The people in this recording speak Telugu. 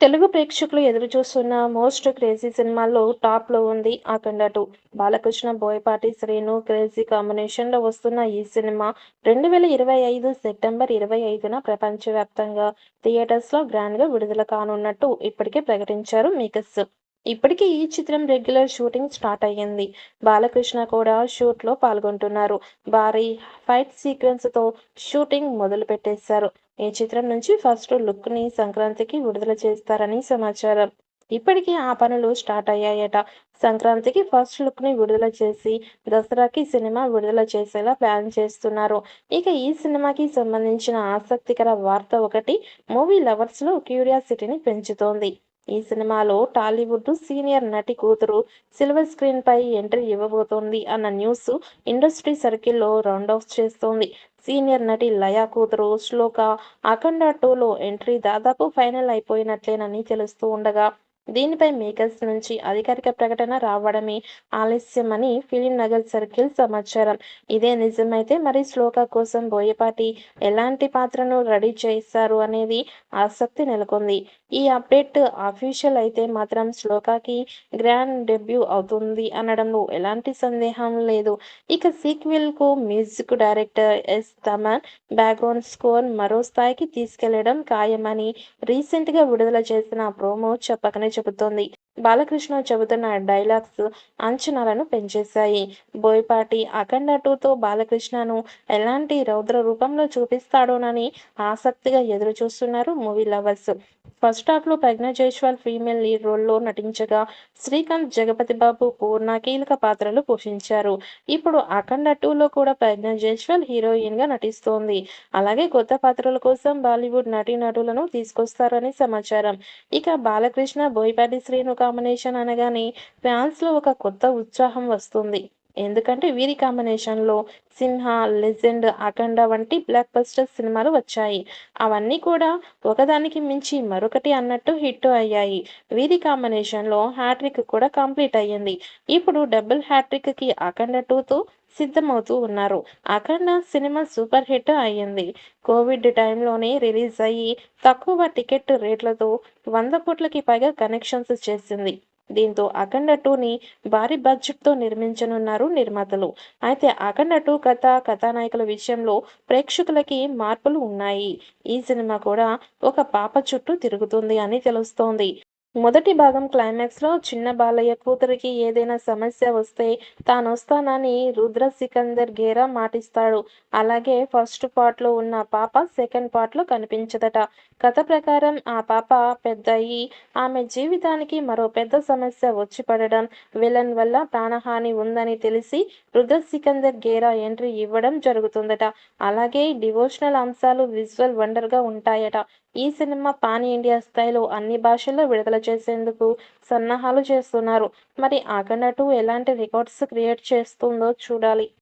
తెలుగు ప్రేక్షకులు ఎదురుచూస్తున్న మోస్ట్ క్రేజీ సినిమాల్లో టాప్‌లో ఉంది 'అఖండ 2'. బాలకృష్ణ, బోయపాటి శ్రీను క్రేజీ కాంబినేషన్‌లో వస్తున్న ఈ సినిమా 2025 సెప్టెంబర్ 25న ప్రపంచవ్యాప్తంగా థియేటర్స్‌లో గ్రాండ్‌గా విడుదల కానున్నట్టు ఇప్పటికే ప్రకటించారు మేకర్స్. ఇప్పటికే ఈ చిత్రం రెగ్యులర్ షూటింగ్ స్టార్ట్ అయ్యింది. బాలకృష్ణ కూడా షూట్‌లో పాల్గొంటున్నారు. భారీ ఫైట్ సీక్వెన్స్‌తో షూటింగ్ మొదలుపెట్టేశారు. ఈ చిత్రం నుంచి ఫస్ట్ లుక్‌ని సంక్రాంతికి విడుదల చేస్తారని సమాచారం. ఇప్పటికే ఆ పనులు స్టార్ట్ అయ్యాయట. సంక్రాంతికి ఫస్ట్ లుక్‌ని విడుదల చేసి, దసరాకి సినిమా విడుదల చేసేలా ప్లాన్ చేస్తున్నారు. ఇక ఈ సినిమాకి సంబంధించిన ఆసక్తికర వార్త ఒకటి మూవీ లవర్స్‌లో క్యూరియాసిటీని పెంచుతోంది. ఈ సినిమాలో టాలీవుడ్ సీనియర్ నటి కూతురు సిల్వర్ స్క్రీన్‌పై ఎంట్రీ ఇవ్వబోతోంది అన్న న్యూస్ ఇండస్ట్రీ సర్కిల్‌లో రౌండ్ ఆఫ్ చేస్తోంది. సీనియర్ నటి లయ కూతురు శ్లోక 'అఖండ 2'లో ఎంట్రీ దాదాపు ఫైనల్ అయిపోయినట్లేనని తెలుస్తూ ఉండగా, దీనిపై మేకర్స్ నుంచి అధికారిక ప్రకటన రావడమే ఆలస్యమని ఫిల్మ్ నగర్ సర్కిల్ సమాచారం. ఇదే నిజమైతే మరి శ్లోక కోసం బోయపాటి ఎలాంటి పాత్రను రెడీ చేశారు అనేది ఆసక్తి నెలకొంది. ఈ అప్డేట్ అఫీషియల్ అయితే మాత్రం శ్లోకకి గ్రాండ్ డెబ్యూ అవుతుంది అనడంలో ఎలాంటి సందేహం లేదు. ఇక సీక్వెల్‌కు music director Thaman background score మరో స్థాయికి తీసుకెళ్లడం ఖాయమని రీసెంట్‌గా విడుదల చేసిన ప్రోమో చెప్పకనే చెబుతోంది. బాలకృష్ణ చెబుతున్న డైలాగ్స్ అంచనాలను పెంచేశాయి. బోయపాటి 'అఖండ 2'తో బాలకృష్ణను ఎలాంటి రౌద్ర రూపంలో చూపిస్తాడోనని ఆసక్తిగా ఎదురుచూస్తున్నారు మూవీ లవర్స్. ఫస్ట్ హాఫ్‌లో ప్రజ్ఞ జైస్వాల్ ఫీమేల్ లీడ్ రోల్‌లో నటించగా, శ్రీకాంత్, జగపతి బాబు, పూర్ణ కీలక పాత్రలు పోషించారు. ఇప్పుడు 'అఖండ 2'లో కూడా ప్రజ్ఞ జైస్వాల్ హీరోయిన్‌గా నటిస్తోంది. అలాగే కొత్త పాత్రల కోసం బాలీవుడ్ నటీనటులను తీసుకొస్తారని సమాచారం. ఇక బాలకృష్ణ, బోయపాటి శ్రీను కాంబినేషన్ అనగానే ఫ్యాన్స్‌లో ఒక కొత్త ఉత్సాహం వస్తుంది. ఎందుకంటే వీరి కాంబినేషన్‌లో 'సింహ', 'లెజెండ్', 'అఖండ' వంటి బ్లాక్ బస్టర్ సినిమాలు వచ్చాయి. అవన్నీ కూడా ఒకదానికి మించి మరొకటి అన్నట్టు హిట్ అయ్యాయి. వీరి కాంబినేషన్‌లో హ్యాట్రిక్ కూడా కంప్లీట్ అయ్యింది. ఇప్పుడు డబుల్ హ్యాట్రిక్‌కి 'అఖండ 2'తో సిద్ధమవుతూ ఉన్నారు. 'అఖండ' సినిమా సూపర్ హిట్ అయ్యింది. కోవిడ్ టైంలోనే రిలీజ్ అయ్యి తక్కువ టికెట్ రేట్లతో 100 కోట్లకి పైగా కలెక్షన్స్ చేసింది. దీంతో 'అఖండ 2'ని భారీ బడ్జెట్‌తో నిర్మించనున్నారు నిర్మాతలు. అయితే 'అఖండ 2' కథ, కథానాయకుల విషయంలో ప్రేక్షకులకి మార్పులు ఉన్నాయి. ఈ సినిమా కూడా ఒక పాప చుట్టూ తిరుగుతుంది అని తెలుస్తోంది. మొదటి భాగం క్లైమాక్స్‌లో చిన్న బాలయ్య కూతురికి ఏదైనా సమస్య వస్తే తానొస్తానని రుద్ర సికందర్ గేరా మాటిస్తాడు. అలాగే ఫస్ట్ పార్ట్‌లో ఉన్న పాప సెకండ్ పార్ట్‌లో కనిపించదట. కథ ప్రకారం ఆ పాప పెద్దయి ఆమె జీవితానికి మరో పెద్ద సమస్య వచ్చి పడడం, విలన్ వల్ల ప్రాణహాని ఉందని తెలిసి రుద్ర సికందర్ గేరా ఎంట్రీ ఇవ్వడం జరుగుతుందట. అలాగే డివోషనల్ అంశాలు విజువల్ వండర్‌గా ఉంటాయట. ఈ సినిమా పాన్ ఇండియా స్థాయిలో అన్ని భాషల్లో విడుదల చేసేందుకు సన్నాహాలు చేస్తున్నారు. మరి 'అఖండ 2' ఎలాంటి రికార్డ్స్ క్రియేట్ చేస్తుందో చూడాలి.